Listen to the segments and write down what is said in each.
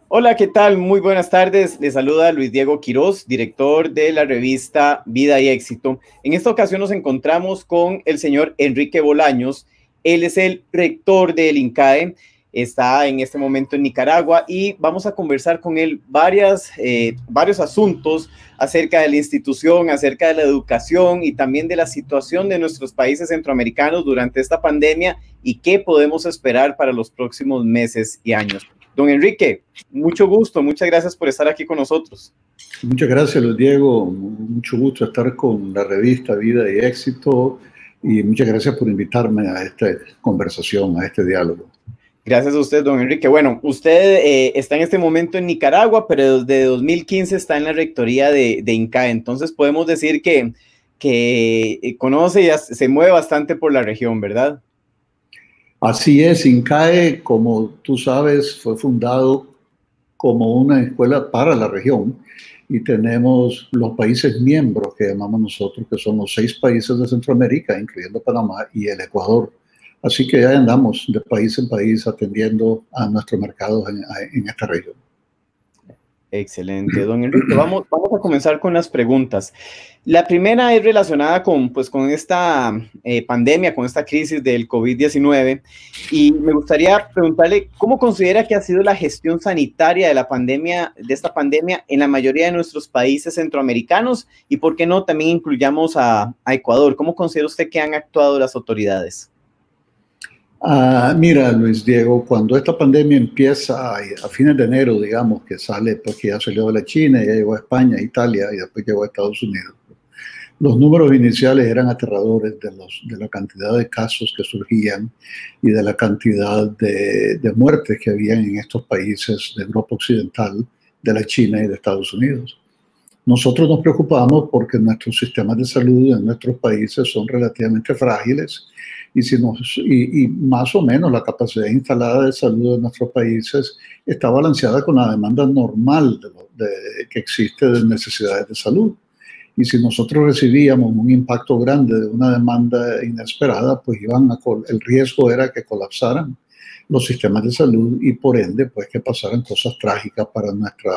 Hola, ¿qué tal? Muy buenas tardes. Les saluda Luis Diego Quiroz, director de la revista Vida y Éxito. En esta ocasión nos encontramos con el señor Enrique Bolaños. Él es el rector del INCAE, está en este momento en Nicaragua y vamos a conversar con él varios asuntos acerca de la institución, acerca de la educación y también de la situación de nuestros países centroamericanos durante esta pandemia y qué podemos esperar para los próximos meses y años. Don Enrique, mucho gusto, muchas gracias por estar aquí con nosotros. Muchas gracias, Luis Diego. Mucho gusto estar con la revista Vida y Éxito y muchas gracias por invitarme a esta conversación, a este diálogo. Gracias a usted, don Enrique. Bueno, usted está en este momento en Nicaragua, pero desde 2015 está en la rectoría de INCAE. Entonces podemos decir que conoce y se mueve bastante por la región, ¿verdad? Así es, INCAE, como tú sabes, fue fundado como una escuela para la región y tenemos los países miembros que llamamos nosotros, que son los 6 países de Centroamérica, incluyendo Panamá y el Ecuador. Así que ya andamos de país en país atendiendo a nuestros mercados en esta región. Excelente, don Enrique. Vamos a comenzar con las preguntas. La primera es relacionada con esta pandemia, con esta crisis del COVID-19 y me gustaría preguntarle cómo considera que ha sido la gestión sanitaria de esta pandemia en la mayoría de nuestros países centroamericanos y por qué no también incluyamos a Ecuador. ¿Cómo considera usted que han actuado las autoridades? Mira, Luis Diego, cuando esta pandemia empieza a fines de enero, digamos, que sale, porque ya salió de la China, ya llegó a España, Italia y después llegó a Estados Unidos. Los números iniciales eran aterradores de la cantidad de casos que surgían y de la cantidad de muertes que habían en estos países de Europa Occidental, de la China y de Estados Unidos. Nosotros nos preocupamos porque nuestros sistemas de salud en nuestros países son relativamente frágiles y más o menos la capacidad instalada de salud de nuestros países está balanceada con la demanda normal que existe de necesidades de salud. Y si nosotros recibíamos un impacto grande de una demanda inesperada, pues el riesgo era que colapsaran los sistemas de salud y por ende, pues que pasaran cosas trágicas para nuestra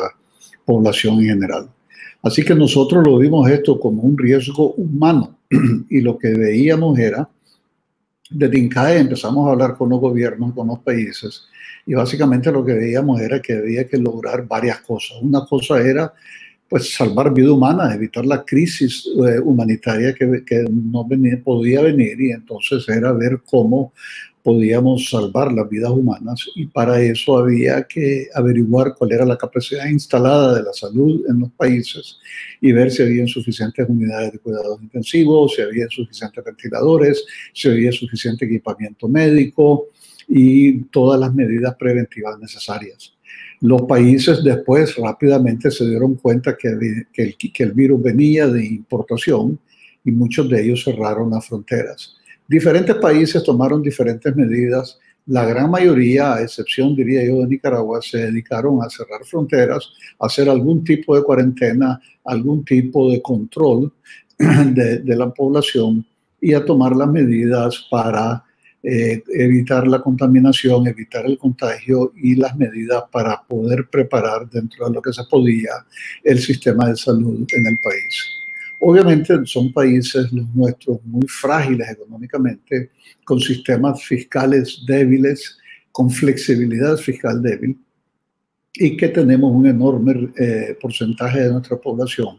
población en general. Así que nosotros lo vimos esto como un riesgo humano y lo que veíamos era, desde INCAE empezamos a hablar con los gobiernos, con los países y básicamente lo que veíamos era que había que lograr varias cosas. Una cosa era pues salvar vidas humanas, evitar la crisis humanitaria que no podía venir y entonces era ver cómo podíamos salvar las vidas humanas y para eso había que averiguar cuál era la capacidad instalada de la salud en los países y ver si había suficientes unidades de cuidados intensivos, si había suficientes ventiladores, si había suficiente equipamiento médico y todas las medidas preventivas necesarias. Los países después rápidamente se dieron cuenta que el virus venía de importación y muchos de ellos cerraron las fronteras. Diferentes países tomaron diferentes medidas. La gran mayoría, a excepción, diría yo, de Nicaragua, se dedicaron a cerrar fronteras, a hacer algún tipo de cuarentena, algún tipo de control de la población y a tomar las medidas para evitar la contaminación, evitar el contagio y las medidas para poder preparar dentro de lo que se podía el sistema de salud en el país. Obviamente son países los nuestros muy frágiles económicamente, con sistemas fiscales débiles, con flexibilidad fiscal débil y que tenemos un enorme porcentaje de nuestra población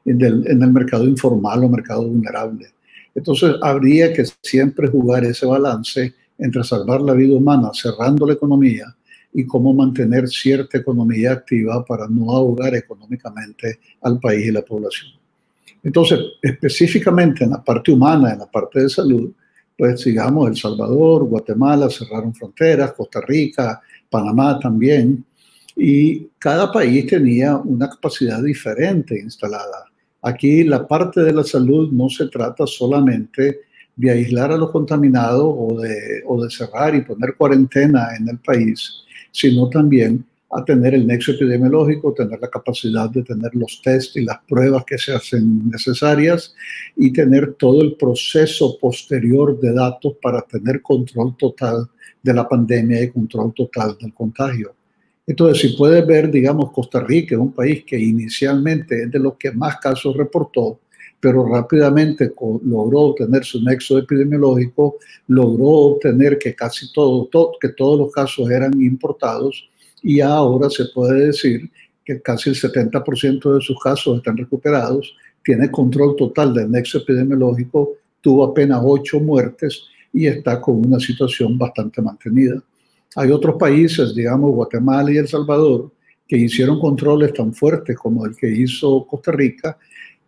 en el mercado informal o mercado vulnerable. Entonces habría que siempre jugar ese balance entre salvar la vida humana cerrando la economía y cómo mantener cierta economía activa para no ahogar económicamente al país y la población. Entonces, específicamente en la parte humana, en la parte de salud, pues digamos El Salvador, Guatemala cerraron fronteras, Costa Rica, Panamá también, y cada país tenía una capacidad diferente instalada. Aquí la parte de la salud no se trata solamente de aislar a los contaminados o de cerrar y poner cuarentena en el país, sino también a tener el nexo epidemiológico, tener la capacidad de tener los test y las pruebas que se hacen necesarias y tener todo el proceso posterior de datos para tener control total de la pandemia y control total del contagio. Entonces, si puedes ver, digamos, Costa Rica es un país que inicialmente es de los que más casos reportó, pero rápidamente logró obtener su nexo epidemiológico, logró obtener que casi que todos los casos eran importados, y ahora se puede decir que casi el 70% de sus casos están recuperados, tiene control total del nexo epidemiológico, tuvo apenas 8 muertes y está con una situación bastante mantenida. Hay otros países, digamos Guatemala y El Salvador, que hicieron controles tan fuertes como el que hizo Costa Rica,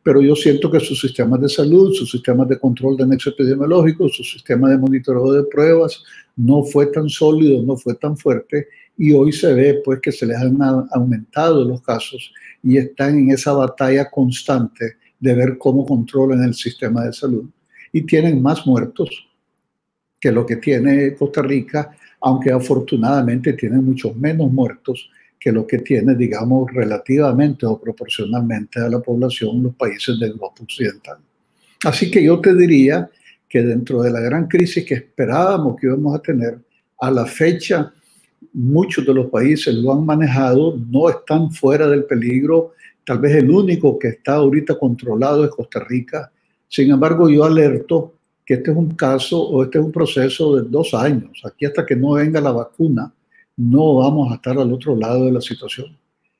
pero yo siento que sus sistemas de salud, sus sistemas de control de nexo epidemiológico, su sistema de monitoreo de pruebas no fue tan sólido, no fue tan fuerte, y hoy se ve pues que se les han aumentado los casos y están en esa batalla constante de ver cómo controlan el sistema de salud. Y tienen más muertos que lo que tiene Costa Rica, aunque afortunadamente tienen muchos menos muertos que lo que tiene, digamos, relativamente o proporcionalmente a la población los países del Europa Occidental. Así que yo te diría que dentro de la gran crisis que esperábamos que íbamos a tener, a la fecha, muchos de los países lo han manejado, no están fuera del peligro. Tal vez el único que está ahorita controlado es Costa Rica. Sin embargo, yo alerto que este es un caso o este es un proceso de 2 años. Aquí hasta que no venga la vacuna, no vamos a estar al otro lado de la situación.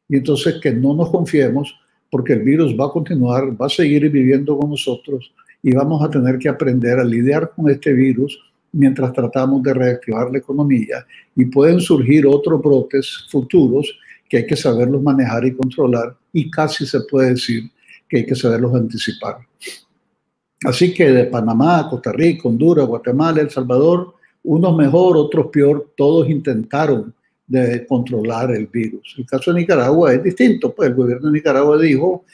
Y entonces que no nos confiemos, porque el virus va a continuar, va a seguir viviendo con nosotros y vamos a tener que aprender a lidiar con este virus mientras tratamos de reactivar la economía, y pueden surgir otros brotes futuros que hay que saberlos manejar y controlar, y casi se puede decir que hay que saberlos anticipar. Así que de Panamá, Costa Rica, Honduras, Guatemala, El Salvador, unos mejor, otros peor, todos intentaron de controlar el virus. El caso de Nicaragua es distinto, pues el gobierno de Nicaragua dijo: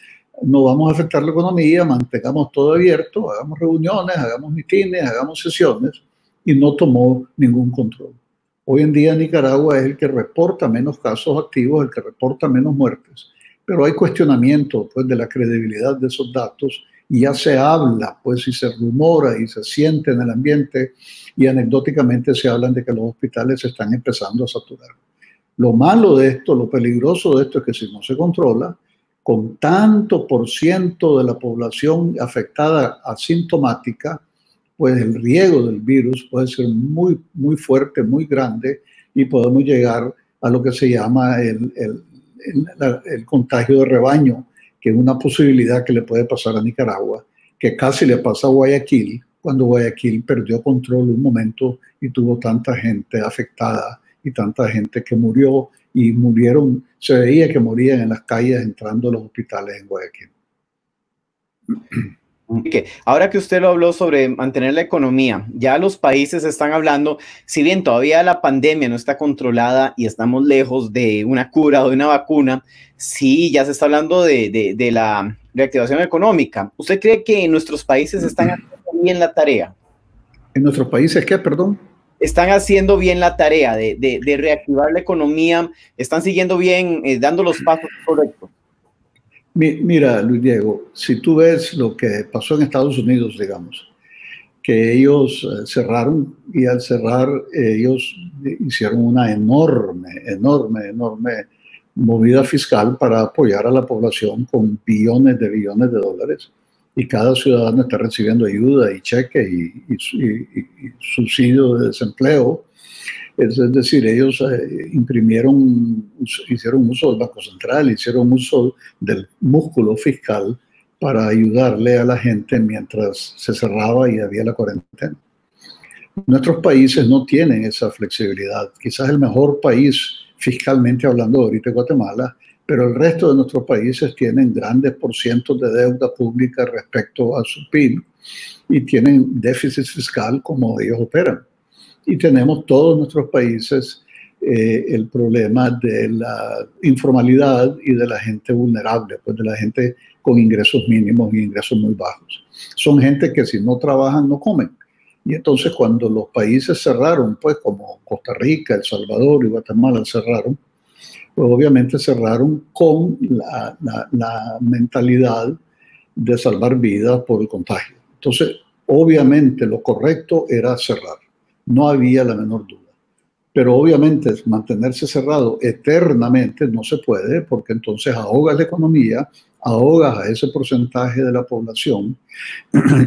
no vamos a afectar la economía, mantengamos todo abierto, hagamos reuniones, hagamos mitines, hagamos sesiones, y no tomó ningún control. Hoy en día Nicaragua es el que reporta menos casos activos, el que reporta menos muertes, pero hay cuestionamiento pues de la credibilidad de esos datos, y ya se habla, pues, y se rumora y se siente en el ambiente, y anecdóticamente se hablan de que los hospitales se están empezando a saturar. Lo malo de esto, lo peligroso de esto es que si no se controla, con tanto por ciento de la población afectada asintomática, pues el riesgo del virus puede ser muy, muy fuerte, muy grande, y podemos llegar a lo que se llama el contagio de rebaño, que es una posibilidad que le puede pasar a Nicaragua, que casi le pasa a Guayaquil, cuando Guayaquil perdió control un momento y tuvo tanta gente afectada y tanta gente que murió, y murieron, se veía que morían en las calles entrando a los hospitales en Guayaquil. Ahora que usted lo habló sobre mantener la economía, ya los países están hablando, si bien todavía la pandemia no está controlada y estamos lejos de una cura o de una vacuna, sí ya se está hablando de la reactivación económica. ¿Usted cree que en nuestros países están haciendo bien la tarea? ¿En nuestros países qué, perdón? Están haciendo bien la tarea de reactivar la economía, están siguiendo bien, dando los pasos correctos. Mira, Luis Diego, si tú ves lo que pasó en Estados Unidos, digamos, que ellos cerraron, y al cerrar ellos hicieron una enorme movida fiscal para apoyar a la población con billones de dólares, y cada ciudadano está recibiendo ayuda y cheque y subsidio de desempleo. Es decir, ellos hicieron uso del Banco Central, hicieron uso del músculo fiscal para ayudarle a la gente mientras se cerraba y había la cuarentena. Nuestros países no tienen esa flexibilidad. Quizás el mejor país fiscalmente hablando ahorita es Guatemala, pero el resto de nuestros países tienen grandes porcientos de deuda pública respecto a su PIB, y tienen déficit fiscal como ellos operan. Y tenemos todos nuestros países el problema de la informalidad y de la gente vulnerable, pues de la gente con ingresos mínimos y ingresos muy bajos. Son gente que si no trabajan no comen. Y entonces cuando los países cerraron, pues como Costa Rica, El Salvador y Guatemala cerraron, pues obviamente cerraron con la mentalidad de salvar vidas por el contagio. Entonces, obviamente lo correcto era cerrar. No había la menor duda. Pero obviamente mantenerse cerrado eternamente no se puede, porque entonces ahogas la economía, ahogas a ese porcentaje de la población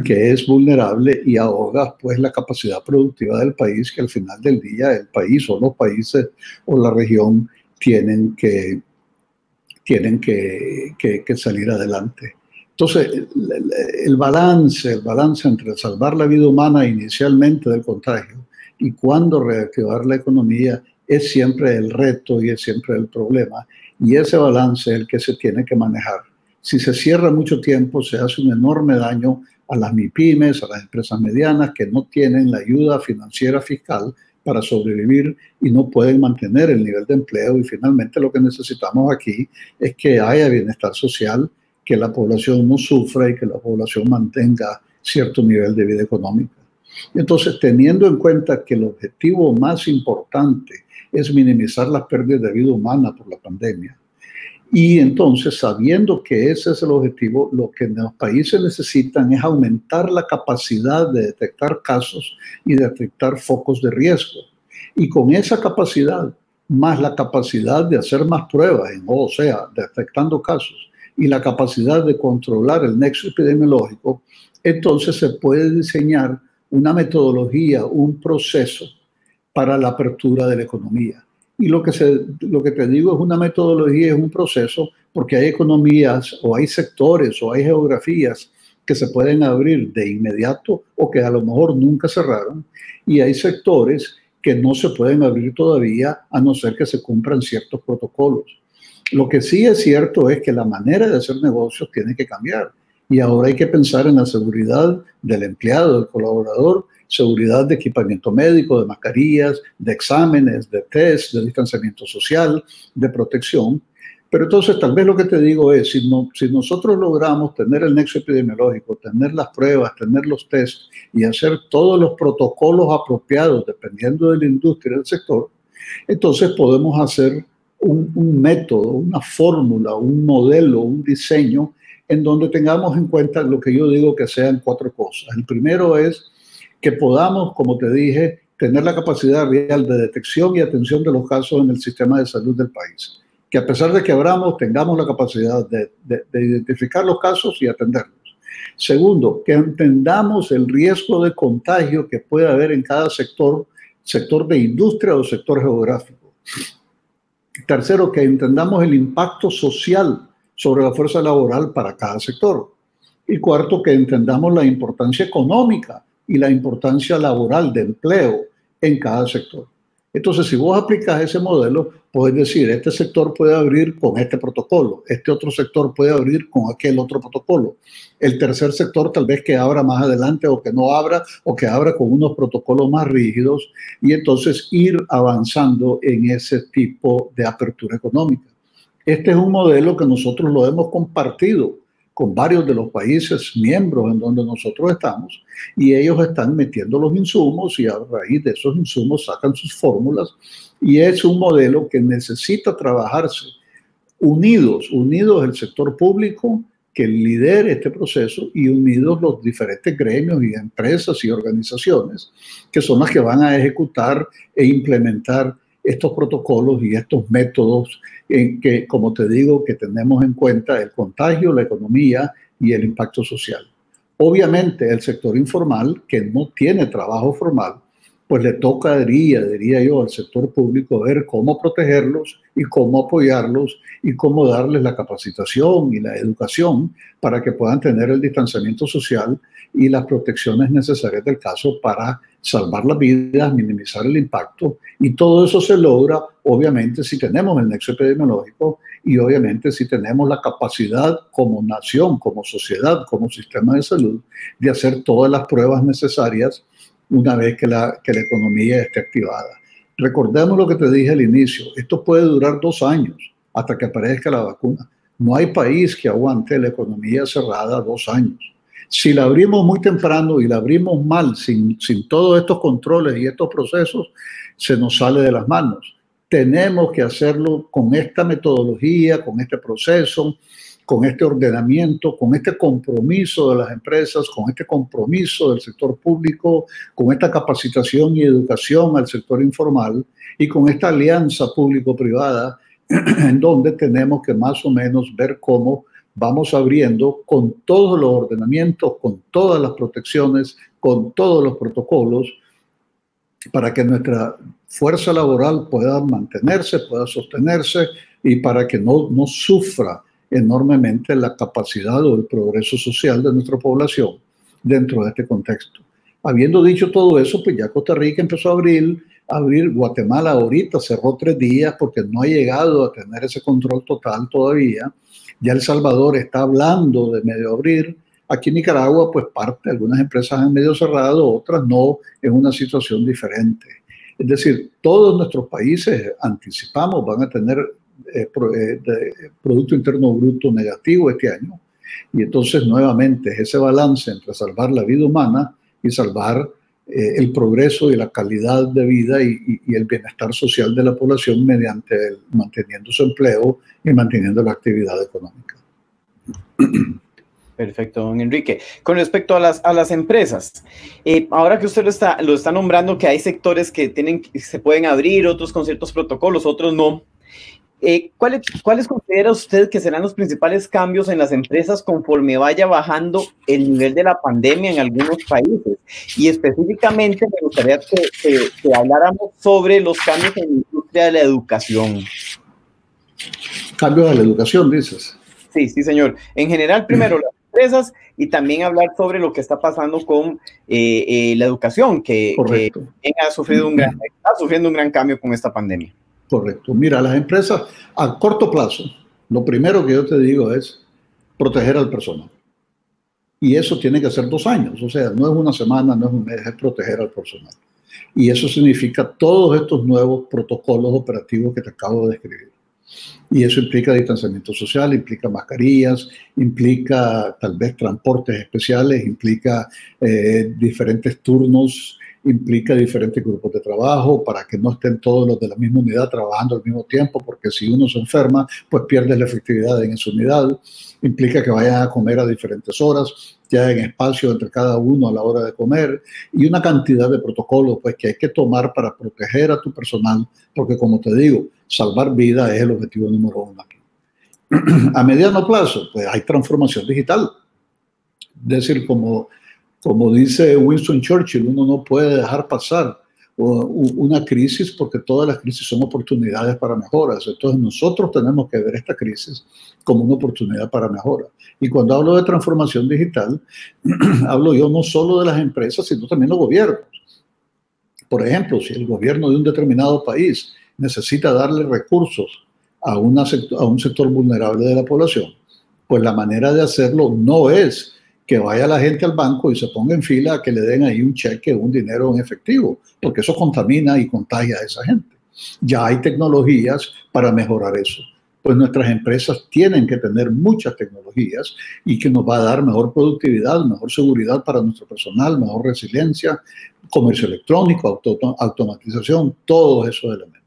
que es vulnerable y ahogas pues la capacidad productiva del país, que al final del día el país o los países o la región tienen que salir adelante. Entonces, el balance entre salvar la vida humana inicialmente del contagio y cuándo reactivar la economía es siempre el reto y es siempre el problema. Y ese balance es el que se tiene que manejar. Si se cierra mucho tiempo, se hace un enorme daño a las MIPYMES, a las empresas medianas que no tienen la ayuda financiera fiscal para sobrevivir y no pueden mantener el nivel de empleo. Y finalmente lo que necesitamos aquí es que haya bienestar social, que la población no sufra y que la población mantenga cierto nivel de vida económica. Entonces, teniendo en cuenta que el objetivo más importante es minimizar las pérdidas de vida humana por la pandemia, y entonces, sabiendo que ese es el objetivo, lo que los países necesitan es aumentar la capacidad de detectar casos y detectar focos de riesgo. Y con esa capacidad, más la capacidad de hacer más pruebas, o sea, detectando casos, y la capacidad de controlar el nexo epidemiológico, entonces se puede diseñar una metodología, un proceso para la apertura de la economía. Y lo que te digo es una metodología, es un proceso, porque hay economías o hay sectores o hay geografías que se pueden abrir de inmediato o que a lo mejor nunca cerraron, y hay sectores que no se pueden abrir todavía a no ser que se cumplan ciertos protocolos. Lo que sí es cierto es que la manera de hacer negocios tiene que cambiar, y ahora hay que pensar en la seguridad del empleado, del colaborador, seguridad de equipamiento médico, de mascarillas, de exámenes, de test, de distanciamiento social, de protección. Pero entonces tal vez lo que te digo es, si nosotros logramos tener el nexo epidemiológico, tener las pruebas, tener los tests y hacer todos los protocolos apropiados dependiendo de la industria y del sector, entonces podemos hacer un método, una fórmula, un modelo, un diseño en donde tengamos en cuenta lo que yo digo que sean 4 cosas. El primero es que podamos, como te dije, tener la capacidad real de detección y atención de los casos en el sistema de salud del país. Que a pesar de que abramos, tengamos la capacidad de identificar los casos y atenderlos. Segundo, que entendamos el riesgo de contagio que puede haber en cada sector de industria o sector geográfico. Tercero, que entendamos el impacto social sobre la fuerza laboral para cada sector. Y cuarto, que entendamos la importancia económica y la importancia laboral de empleo en cada sector. Entonces, si vos aplicas ese modelo, puedes decir, este sector puede abrir con este protocolo, este otro sector puede abrir con aquel otro protocolo. El tercer sector tal vez que abra más adelante o que no abra o que abra con unos protocolos más rígidos, y entonces ir avanzando en ese tipo de apertura económica. Este es un modelo que nosotros lo hemos compartido con varios de los países miembros en donde nosotros estamos, y ellos están metiendo los insumos y a raíz de esos insumos sacan sus fórmulas, y es un modelo que necesita trabajarse unidos el sector público que lidere este proceso y unidos los diferentes gremios y empresas y organizaciones que son las que van a ejecutar e implementar estos protocolos y estos métodos en que, como te digo, que tenemos en cuenta el contagio, la economía y el impacto social. Obviamente el sector informal, que no tiene trabajo formal, pues le toca, diría yo, al sector público ver cómo protegerlos y cómo apoyarlos y cómo darles la capacitación y la educación para que puedan tener el distanciamiento social y las protecciones necesarias del caso para salvar las vidas, minimizar el impacto, y todo eso se logra, obviamente, si tenemos el nexo epidemiológico y obviamente si tenemos la capacidad como nación, como sociedad, como sistema de salud, de hacer todas las pruebas necesarias una vez que la economía esté activada. Recordemos lo que te dije al inicio, esto puede durar 2 años hasta que aparezca la vacuna. No hay país que aguante la economía cerrada 2 años. Si la abrimos muy temprano y la abrimos mal, sin todos estos controles y estos procesos, se nos sale de las manos. Tenemos que hacerlo con esta metodología, con este proceso, con este ordenamiento, con este compromiso de las empresas, con este compromiso del sector público, con esta capacitación y educación al sector informal y con esta alianza público-privada en donde tenemos que más o menos ver cómo vamos abriendo con todos los ordenamientos, con todas las protecciones, con todos los protocolos, para que nuestra fuerza laboral pueda mantenerse, pueda sostenerse y para que no sufra enormemente la capacidad o el progreso social de nuestra población dentro de este contexto. Habiendo dicho todo eso, pues ya Costa Rica empezó a abrir, Guatemala ahorita cerró 3 días porque no ha llegado a tener ese control total todavía. Ya El Salvador está hablando de medio abrir. Aquí en Nicaragua, pues algunas empresas han medio cerrado, otras no, en una situación diferente. Es decir, todos nuestros países, anticipamos, van a tener Producto Interno Bruto negativo este año. Y entonces, nuevamente, ese balance entre salvar la vida humana y salvar el progreso y la calidad de vida y el bienestar social de la población mediante manteniendo su empleo y manteniendo la actividad económica. Perfecto, don Enrique. Con respecto a las empresas, ahora que usted lo está nombrando, que hay sectores que se pueden abrir, otros con ciertos protocolos, otros no. ¿Cuáles considera usted que serán los principales cambios en las empresas conforme vaya bajando el nivel de la pandemia en algunos países? Y específicamente me gustaría que habláramos sobre los cambios en la industria de la educación. ¿Cambios a la educación, dices? Sí, señor. En general, primero las empresas y también hablar sobre lo que está pasando con la educación, que está sufriendo un gran cambio con esta pandemia. Correcto. Mira, las empresas a corto plazo, lo primero que yo te digo es proteger al personal. Y eso tiene que ser 2 años, o sea, no es una semana, no es un mes, es proteger al personal. Y eso significa todos estos nuevos protocolos operativos que te acabo de describir. Y eso implica distanciamiento social, implica mascarillas, implica tal vez transportes especiales, implica diferentes turnos, implica diferentes grupos de trabajo para que no estén todos los de la misma unidad trabajando al mismo tiempo, porque si uno se enferma, pues pierdes la efectividad en esa unidad. Implica que vayan a comer a diferentes horas, que haya espacio entre cada uno a la hora de comer y una cantidad de protocolos pues, que hay que tomar para proteger a tu personal, porque como te digo, salvar vidas es el objetivo número 1 aquí. A mediano plazo, pues hay transformación digital. Es decir, como dice Winston Churchill, uno no puede dejar pasar una crisis porque todas las crisis son oportunidades para mejoras. Entonces nosotros tenemos que ver esta crisis como una oportunidad para mejora. Y cuando hablo de transformación digital, hablo yo no solo de las empresas, sino también los gobiernos. Por ejemplo, si el gobierno de un determinado país necesita darle recursos a un sector vulnerable de la población, pues la manera de hacerlo no es que vaya la gente al banco y se ponga en fila a que le den ahí un cheque, un dinero en efectivo, porque eso contamina y contagia a esa gente. Ya hay tecnologías para mejorar eso. Pues nuestras empresas tienen que tener muchas tecnologías y que nos va a dar mejor productividad, mejor seguridad para nuestro personal, mejor resiliencia, comercio electrónico, automatización, todos esos elementos.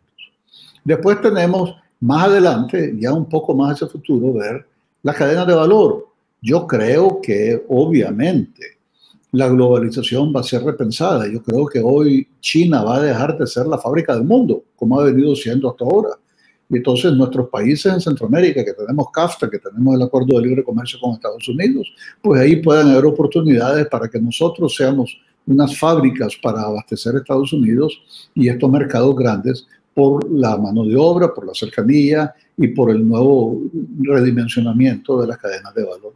Después tenemos más adelante, ya un poco más hacia el futuro, ver las cadenas de valor. Yo creo que obviamente la globalización va a ser repensada. Yo creo que hoy China va a dejar de ser la fábrica del mundo, como ha venido siendo hasta ahora. Y entonces nuestros países en Centroamérica, que tenemos CAFTA, que tenemos el Acuerdo de Libre Comercio con Estados Unidos, pues ahí pueden haber oportunidades para que nosotros seamos unas fábricas para abastecer a Estados Unidos y estos mercados grandes por la mano de obra, por la cercanía y por el nuevo redimensionamiento de las cadenas de valor.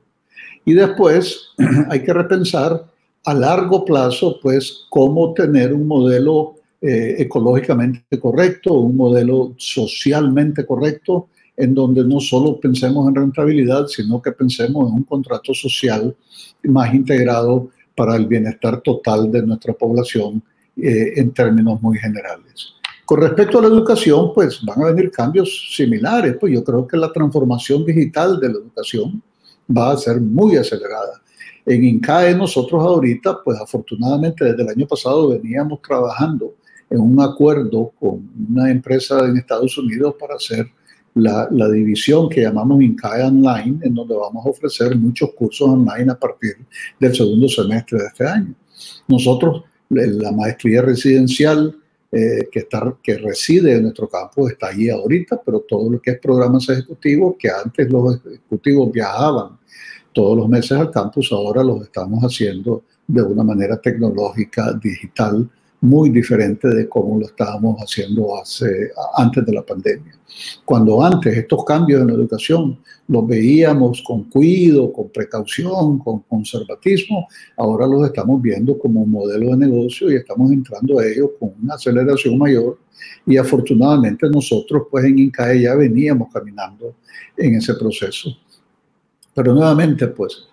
Y después hay que repensar a largo plazo, pues, cómo tener un modelo ecológicamente correcto, un modelo socialmente correcto, en donde no solo pensemos en rentabilidad, sino que pensemos en un contrato social más integrado para el bienestar total de nuestra población en términos muy generales. Con respecto a la educación, pues van a venir cambios similares. Pues yo creo que la transformación digital de la educación va a ser muy acelerada. En INCAE nosotros ahorita, pues afortunadamente desde el año pasado veníamos trabajando en un acuerdo con una empresa en Estados Unidos para hacer la división que llamamos INCAE Online, en donde vamos a ofrecer muchos cursos online a partir del segundo semestre de este año. Nosotros, la maestría residencial que reside en nuestro campus está allí ahorita, pero todo lo que es programas ejecutivos, que antes los ejecutivos viajaban todos los meses al campus, ahora los estamos haciendo de una manera tecnológica, digital, muy diferente de cómo lo estábamos haciendo antes de la pandemia. Cuando antes estos cambios en la educación los veíamos con cuidado, con precaución, con conservatismo, ahora los estamos viendo como un modelo de negocio y estamos entrando a ellos con una aceleración mayor, y afortunadamente nosotros pues en INCAE ya veníamos caminando en ese proceso. Pero nuevamente pues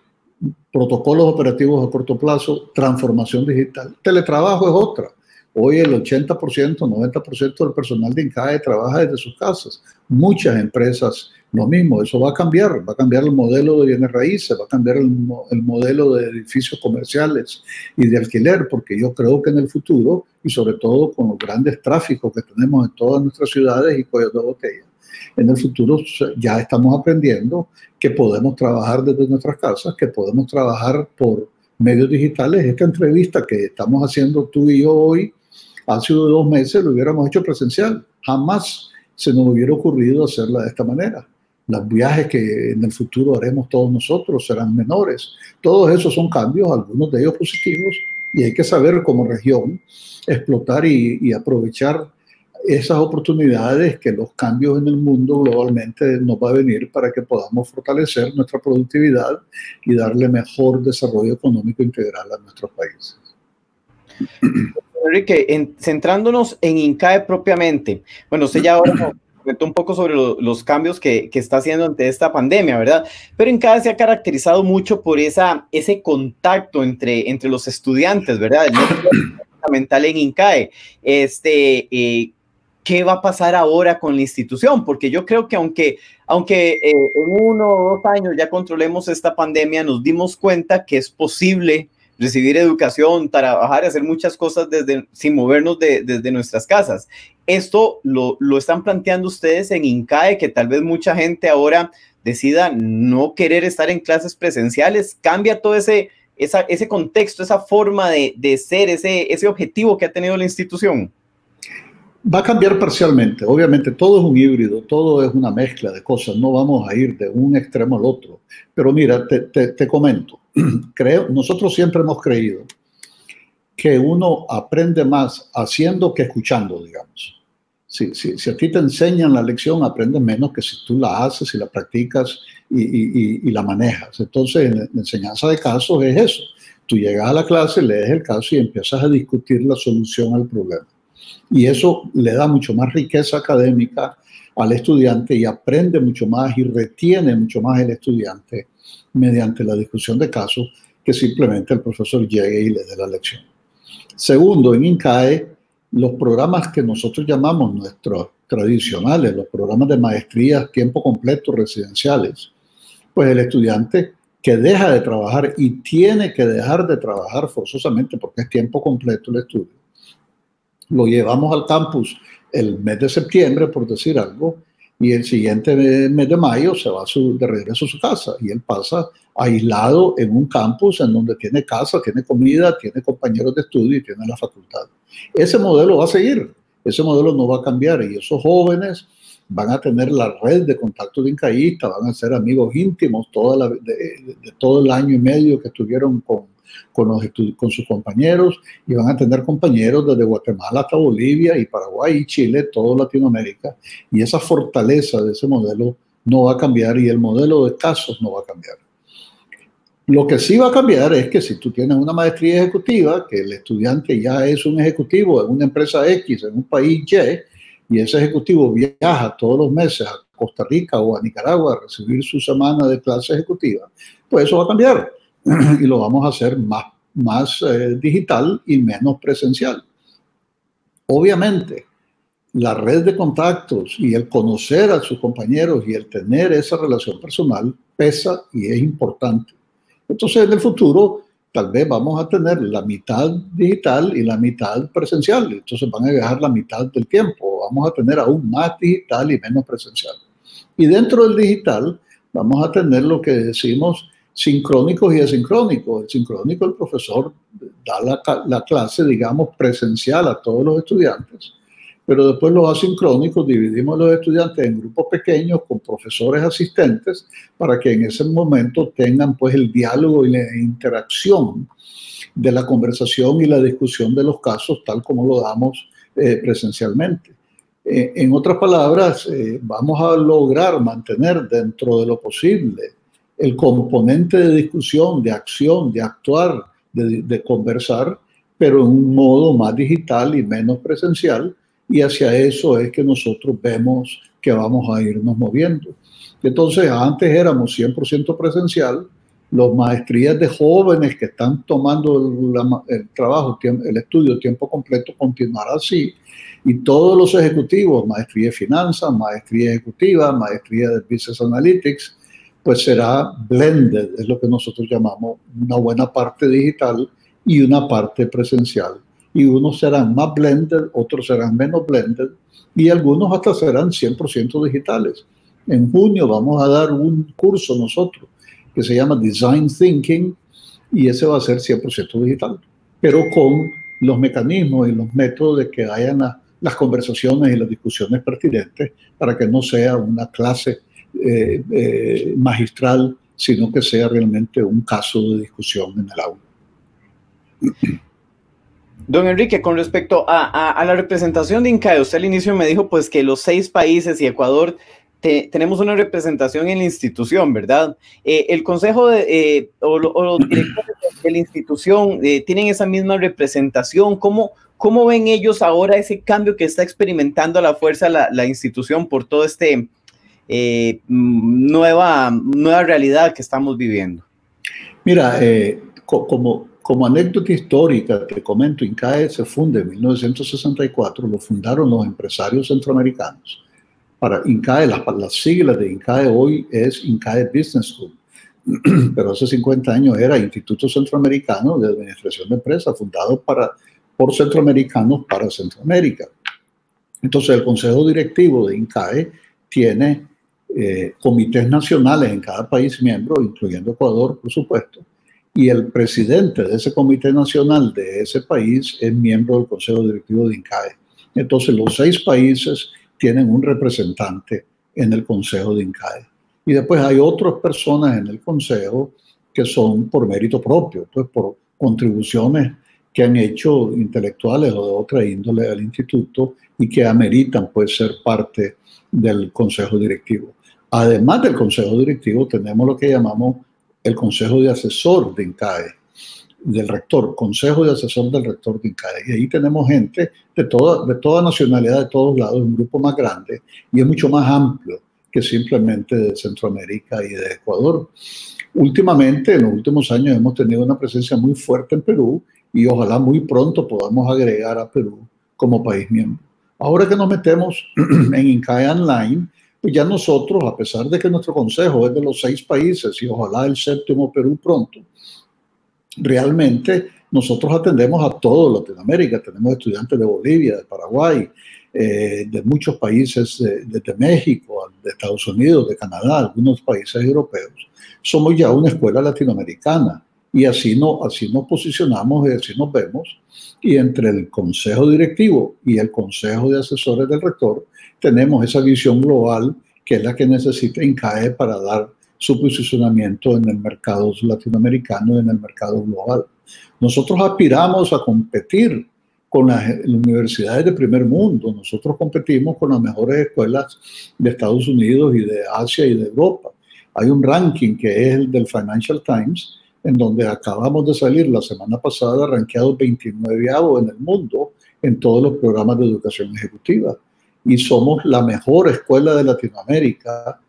protocolos operativos a corto plazo, transformación digital. Teletrabajo es otra. Hoy el 80%, 90% del personal de INCAE trabaja desde sus casas. Muchas empresas lo mismo. Eso va a cambiar el modelo de bienes raíces, va a cambiar el modelo de edificios comerciales y de alquiler, porque yo creo que en el futuro, y sobre todo con los grandes tráficos que tenemos en todas nuestras ciudades y cuellos de botella, en el futuro ya estamos aprendiendo que podemos trabajar desde nuestras casas, que podemos trabajar por medios digitales. Esta entrevista que estamos haciendo tú y yo hoy, hace 2 meses lo hubiéramos hecho presencial. Jamás se nos hubiera ocurrido hacerla de esta manera. Los viajes que en el futuro haremos todos nosotros serán menores. Todos esos son cambios, algunos de ellos positivos, y hay que saber como región explotar y aprovechar esas oportunidades que los cambios en el mundo globalmente nos va a venir para que podamos fortalecer nuestra productividad y darle mejor desarrollo económico integral a nuestros países. Enrique, centrándonos en INCAE propiamente, bueno, usted ya ahora comentó un poco sobre los cambios que está haciendo ante esta pandemia, ¿verdad? Pero INCAE se ha caracterizado mucho por ese contacto entre los estudiantes, ¿verdad? El network fundamental en INCAE. ¿Qué va a pasar ahora con la institución? Porque yo creo que aunque en 1 o 2 años ya controlemos esta pandemia, nos dimos cuenta que es posible recibir educación, trabajar y hacer muchas cosas sin movernos desde nuestras casas. Esto lo están planteando ustedes en INCAE, que tal vez mucha gente ahora decida no querer estar en clases presenciales. ¿Cambia todo ese contexto, esa forma de ser, ese objetivo que ha tenido la institución? Va a cambiar parcialmente. Obviamente todo es un híbrido, todo es una mezcla de cosas. No vamos a ir de un extremo al otro. Pero mira, te comento. Nosotros siempre hemos creído que uno aprende más haciendo que escuchando, digamos. Si a ti te enseñan la lección, aprendes menos que si tú la haces y la practicas y la manejas. Entonces, en la enseñanza de casos es eso. Tú llegas a la clase, lees el caso y empiezas a discutir la solución al problema. Y eso le da mucho más riqueza académica al estudiante y aprende mucho más y retiene mucho más el estudiante mediante la discusión de casos que simplemente el profesor llegue y le dé la lección. Segundo, en INCAE, los programas que nosotros llamamos nuestros tradicionales, los programas de maestría tiempo completo residenciales, pues el estudiante que deja de trabajar y tiene que dejar de trabajar forzosamente porque es tiempo completo el estudio, lo llevamos al campus el mes de septiembre, por decir algo, y el siguiente mes de mayo se va de regreso a su casa y él pasa aislado en un campus en donde tiene casa, tiene comida, tiene compañeros de estudio y tiene la facultad. Ese modelo va a seguir, ese modelo no va a cambiar y esos jóvenes van a tener la red de contactos de incaístas, van a ser amigos íntimos de todo el año y medio que estuvieron con sus compañeros y van a tener compañeros desde Guatemala hasta Bolivia y Paraguay y Chile, toda Latinoamérica, y esa fortaleza de ese modelo no va a cambiar y el modelo de casos no va a cambiar. Lo que sí va a cambiar es que si tú tienes una maestría ejecutiva, que el estudiante ya es un ejecutivo en una empresa X, en un país Y ese ejecutivo viaja todos los meses a Costa Rica o a Nicaragua a recibir su semana de clase ejecutiva, pues eso va a cambiar y lo vamos a hacer más digital y menos presencial. Obviamente, la red de contactos y el conocer a sus compañeros y el tener esa relación personal pesa y es importante. Entonces, en el futuro, tal vez vamos a tener la mitad digital y la mitad presencial. Entonces van a viajar la mitad del tiempo. Vamos a tener aún más digital y menos presencial. Y dentro del digital vamos a tener lo que decimos sincrónicos y asincrónicos. El sincrónico, el profesor da la clase, digamos, presencial a todos los estudiantes, pero después los asincrónicos dividimos los estudiantes en grupos pequeños con profesores asistentes para que en ese momento tengan pues el diálogo y la interacción de la conversación y la discusión de los casos tal como lo damos presencialmente. En otras palabras, vamos a lograr mantener dentro de lo posible el componente de discusión, de acción, de actuar, de conversar, pero en un modo más digital y menos presencial, y hacia eso es que nosotros vemos que vamos a irnos moviendo. Entonces, antes éramos 100% presencial, las maestrías de jóvenes que están tomando el trabajo, el estudio tiempo completo continuará así, y todos los ejecutivos, maestría de finanzas, maestría ejecutiva, maestría de business analytics, pues será blended, es lo que nosotros llamamos una buena parte digital y una parte presencial. Y unos serán más blended, otros serán menos blended, y algunos hasta serán 100% digitales. En junio vamos a dar un curso nosotros que se llama Design Thinking, y ese va a ser 100% digital, pero con los mecanismos y los métodos de que hayan las conversaciones y las discusiones pertinentes para que no sea una clase magistral, sino que sea realmente un caso de discusión en el aula. Don Enrique, con respecto a la representación de INCAE, usted al inicio me dijo pues que los 6 países y Ecuador tenemos una representación en la institución, ¿verdad? El consejo o los directores de la institución tienen esa misma representación. ¿Cómo ven ellos ahora ese cambio que está experimentando a la fuerza la institución por todo este nueva realidad que estamos viviendo? Mira, como anécdota histórica, te comento, INCAE se funda en 1964, lo fundaron los empresarios centroamericanos. Para INCAE, las siglas de INCAE hoy es INCAE Business School, pero hace 50 años era Instituto Centroamericano de Administración de Empresas, fundado por centroamericanos para Centroamérica. Entonces, el Consejo Directivo de INCAE tiene comités nacionales en cada país miembro, incluyendo Ecuador, por supuesto, y el presidente de ese comité nacional de ese país es miembro del Consejo Directivo de INCAE. Entonces, los 6 países tienen un representante en el Consejo de INCAE. Y después hay otras personas en el Consejo que son por mérito propio, pues por contribuciones que han hecho intelectuales o de otra índole al instituto y que ameritan pues ser parte del Consejo Directivo. Además del Consejo Directivo tenemos lo que llamamos el Consejo de Asesor de INCAE, del rector, Consejo de Asesor del Rector de INCAE. Y ahí tenemos gente de toda nacionalidad, de todos lados, un grupo más grande y es mucho más amplio que simplemente de Centroamérica y de Ecuador. Últimamente, en los últimos años, hemos tenido una presencia muy fuerte en Perú y ojalá muy pronto podamos agregar a Perú como país miembro. Ahora que nos metemos en INCAE Online, pues ya nosotros, a pesar de que nuestro consejo es de los 6 países y ojalá el 7º Perú pronto, realmente nosotros atendemos a toda Latinoamérica. Tenemos estudiantes de Bolivia, de Paraguay, de muchos países, de México, de Estados Unidos, de Canadá, algunos países europeos. Somos ya una escuela latinoamericana y así nos posicionamos y así nos vemos. Y entre el Consejo Directivo y el Consejo de Asesores del Rector tenemos esa visión global que es la que necesita INCAE para dar su posicionamiento en el mercado latinoamericano y en el mercado global. Nosotros aspiramos a competir con las universidades de primer mundo. Nosotros competimos con las mejores escuelas de Estados Unidos y de Asia y de Europa. Hay un ranking que es el del Financial Times, en donde acabamos de salir la semana pasada, rankeados 29º en el mundo en todos los programas de educación ejecutiva. Y somos la mejor escuela de Latinoamérica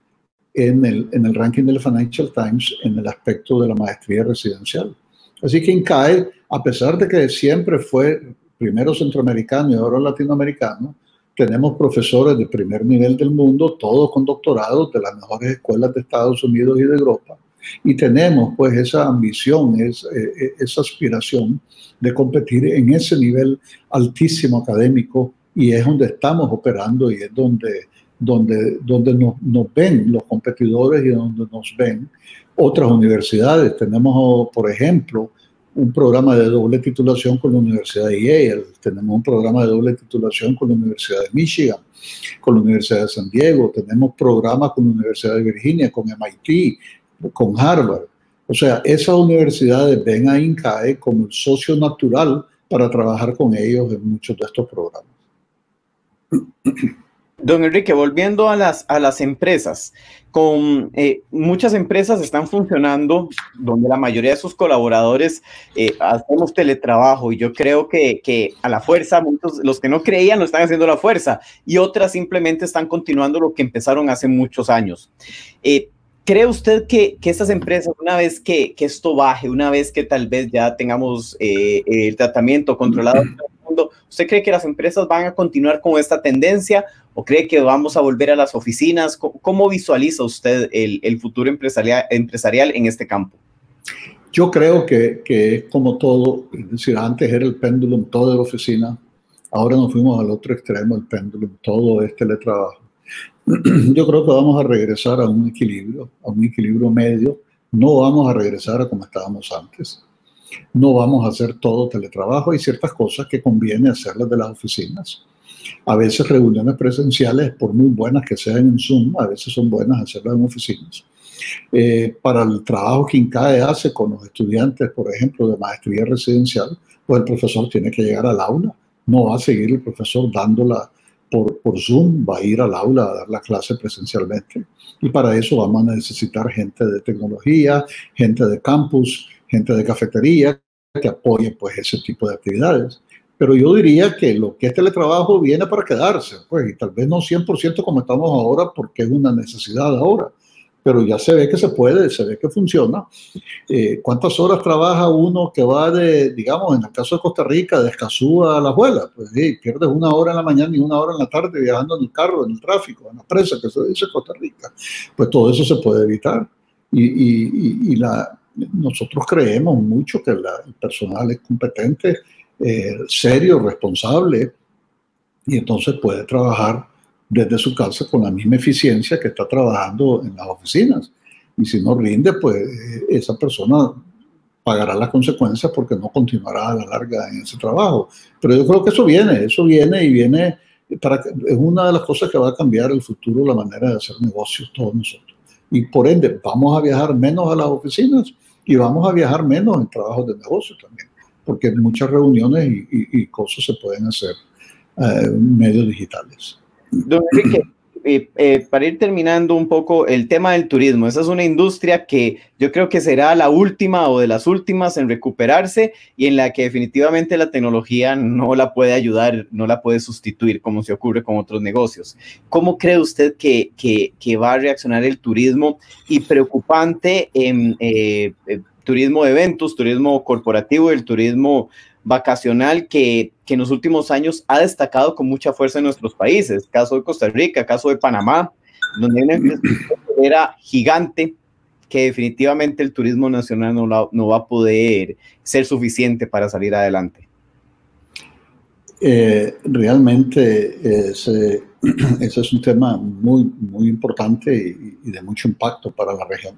en el ranking del Financial Times en el aspecto de la maestría residencial. Así que INCAE, a pesar de que siempre fue primero centroamericano y ahora latinoamericano, tenemos profesores de primer nivel del mundo, todos con doctorados de las mejores escuelas de Estados Unidos y de Europa. Y tenemos pues esa ambición, esa aspiración de competir en ese nivel altísimo académico y es donde estamos operando y es donde donde nos ven los competidores y donde nos ven otras universidades. Tenemos, por ejemplo, un programa de doble titulación con la Universidad de Yale, tenemos un programa de doble titulación con la Universidad de Michigan, con la Universidad de San Diego, tenemos programas con la Universidad de Virginia, con MIT, con Harvard. O sea, esas universidades ven a INCAE como el socio natural para trabajar con ellos en muchos de estos programas. Don Enrique, volviendo a las empresas, muchas empresas están funcionando donde la mayoría de sus colaboradores hacemos teletrabajo, y yo creo que a la fuerza, muchos, los que no creían lo están haciendo a la fuerza, y otras simplemente están continuando lo que empezaron hace muchos años. ¿Cree usted que estas empresas, una vez que esto baje, una vez que tal vez ya tengamos el tratamiento controlado en todo el mundo, usted cree que las empresas van a continuar con esta tendencia o cree que vamos a volver a las oficinas? ¿Cómo visualiza usted el futuro empresarial en este campo? Yo creo que es como todo, es decir, antes era el péndulo todo de la oficina, ahora nos fuimos al otro extremo, el péndulo todo es teletrabajo. Yo creo que vamos a regresar a un equilibrio medio. No vamos a regresar a como estábamos antes. No vamos a hacer todo teletrabajo. Hay ciertas cosas que conviene hacerlas de las oficinas. A veces reuniones presenciales, por muy buenas que sean en Zoom, a veces son buenas hacerlas en oficinas. Para el trabajo que INCAE hace con los estudiantes, por ejemplo, de maestría residencial, pues el profesor tiene que llegar al aula. No va a seguir el profesor dándola por Zoom, va a ir al aula a dar la clase presencialmente. Y para eso vamos a necesitar gente de tecnología, gente de campus, gente de cafetería, que apoye pues ese tipo de actividades. Pero yo diría que lo que es teletrabajo viene para quedarse, pues, y tal vez no 100% como estamos ahora, porque es una necesidad ahora. Pero ya se ve que se puede, se ve que funciona. ¿Cuántas horas trabaja uno que va de, digamos, en el caso de Costa Rica, de Escazú a La Juela? Pues pierdes 1 hora en la mañana y 1 hora en la tarde viajando en el carro, en el tráfico, en la presa, que se dice Costa Rica. Pues todo eso se puede evitar. Nosotros creemos mucho que el personal es competente, serio, responsable, y entonces puede trabajar desde su casa con la misma eficiencia que está trabajando en las oficinas. Y si no rinde, pues esa persona pagará las consecuencias porque no continuará a la larga en ese trabajo. Pero yo creo que eso viene y viene es una de las cosas que va a cambiar el futuro, la manera de hacer negocios todos nosotros. Y por ende, vamos a viajar menos a las oficinas y vamos a viajar menos en trabajos de negocio también, porque muchas reuniones y cosas se pueden hacer en medios digitales. Don Enrique, para ir terminando un poco el tema del turismo, esa es una industria que yo creo que será la última o de las últimas en recuperarse y en la que definitivamente la tecnología no la puede ayudar, no la puede sustituir como se ocurre con otros negocios. ¿Cómo cree usted que va a reaccionar el turismo? Y preocupante, turismo de eventos, turismo corporativo y el turismo vacacional que en los últimos años ha destacado con mucha fuerza en nuestros países, caso de Costa Rica, caso de Panamá, donde hay una infraestructura gigante que definitivamente el turismo nacional no va a poder ser suficiente para salir adelante. Realmente ese es un tema muy, muy importante y de mucho impacto para la región.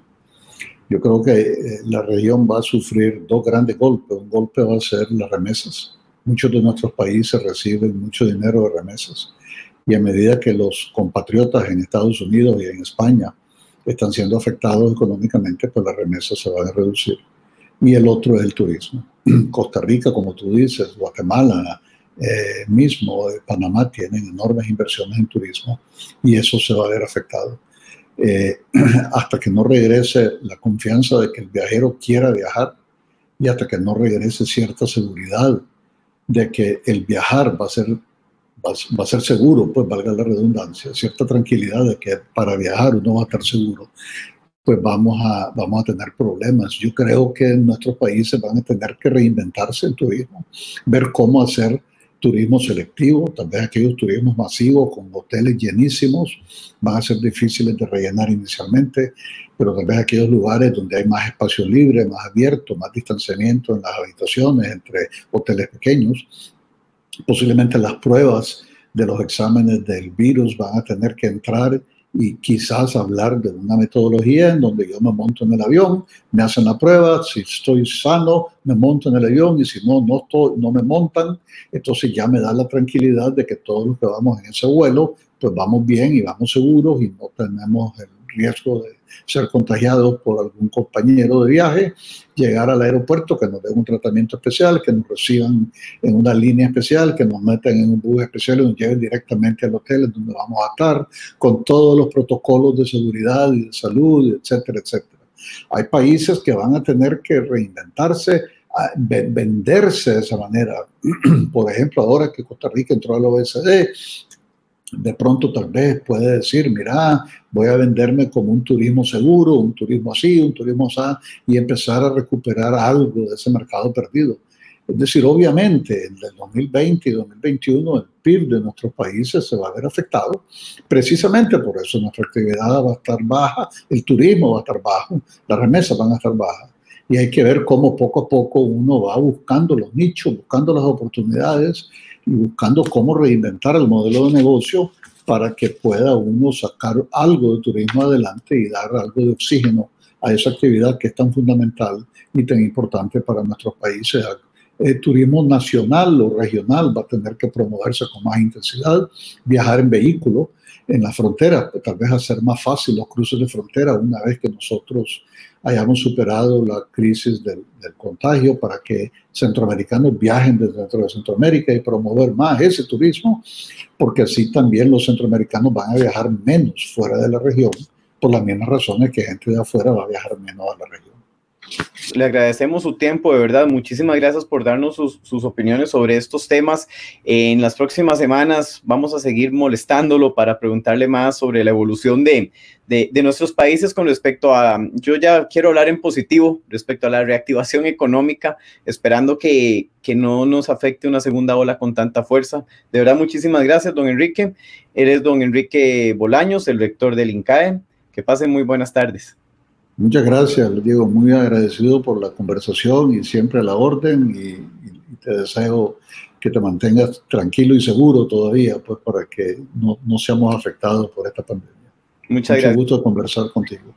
Yo creo que la región va a sufrir 2 grandes golpes. Un golpe va a ser las remesas. Muchos de nuestros países reciben mucho dinero de remesas. Y a medida que los compatriotas en Estados Unidos y en España están siendo afectados económicamente, pues las remesas se van a reducir. Y el otro es el turismo. Costa Rica, como tú dices, Guatemala mismo, Panamá tienen enormes inversiones en turismo y eso se va a ver afectado. Hasta que no regrese la confianza de que el viajero quiera viajar y hasta que no regrese cierta seguridad de que el viajar va a ser seguro, pues valga la redundancia, cierta tranquilidad de que para viajar uno va a estar seguro, pues vamos a tener problemas. Yo creo que nuestros países van a tener que reinventarse el turismo, ver cómo hacer turismo selectivo, tal vez aquellos turismos masivos con hoteles llenísimos van a ser difíciles de rellenar inicialmente, pero tal vez aquellos lugares donde hay más espacio libre, más abierto, más distanciamiento en las habitaciones entre hoteles pequeños, posiblemente las pruebas de los exámenes del virus, van a tener que entrar y quizás hablar de una metodología en donde yo me monto en el avión, me hacen la prueba, si estoy sano, me monto en el avión, y si no, no me montan. Entonces ya me da la tranquilidad de que todos los que vamos en ese vuelo, pues vamos bien y vamos seguros y no tenemos el riesgo de ser contagiados por algún compañero de viaje, llegar al aeropuerto, que nos den un tratamiento especial, que nos reciban en una línea especial, que nos metan en un bus especial y nos lleven directamente al hotel en donde vamos a estar, con todos los protocolos de seguridad y de salud, etcétera, etcétera. Hay países que van a tener que reinventarse, venderse de esa manera. Por ejemplo, ahora que Costa Rica entró al OECD, de pronto tal vez puede decir, mira, voy a venderme como un turismo seguro, un turismo así, un turismo así, y empezar a recuperar algo de ese mercado perdido. Es decir, obviamente, en el 2020 y 2021 el PIB de nuestros países se va a ver afectado. Precisamente por eso nuestra actividad va a estar baja, el turismo va a estar bajo, las remesas van a estar bajas. Y hay que ver cómo poco a poco uno va buscando los nichos, buscando las oportunidades y buscando cómo reinventar el modelo de negocio para que pueda uno sacar algo de turismo adelante y dar algo de oxígeno a esa actividad que es tan fundamental y tan importante para nuestros países. El turismo nacional o regional va a tener que promoverse con más intensidad, viajar en vehículo en la frontera, tal vez hacer más fácil los cruces de frontera una vez que nosotros hayamos superado la crisis del contagio, para que centroamericanos viajen desde dentro de Centroamérica y promover más ese turismo, porque así también los centroamericanos van a viajar menos fuera de la región, por las mismas razones que gente de afuera va a viajar menos a la región. Le agradecemos su tiempo, de verdad. Muchísimas gracias por darnos sus opiniones sobre estos temas. En las próximas semanas vamos a seguir molestándolo para preguntarle más sobre la evolución de nuestros países con respecto a, yo ya quiero hablar en positivo, respecto a la reactivación económica, esperando que no nos afecte una segunda ola con tanta fuerza. De verdad, muchísimas gracias, don Enrique. Eres don Enrique Bolaños, el rector del INCAE. Que pasen muy buenas tardes. Muchas gracias, Diego, muy agradecido por la conversación y siempre a la orden, y te deseo que te mantengas tranquilo y seguro todavía, pues para que no seamos afectados por esta pandemia. Muchas gracias. Mucho gusto conversar contigo.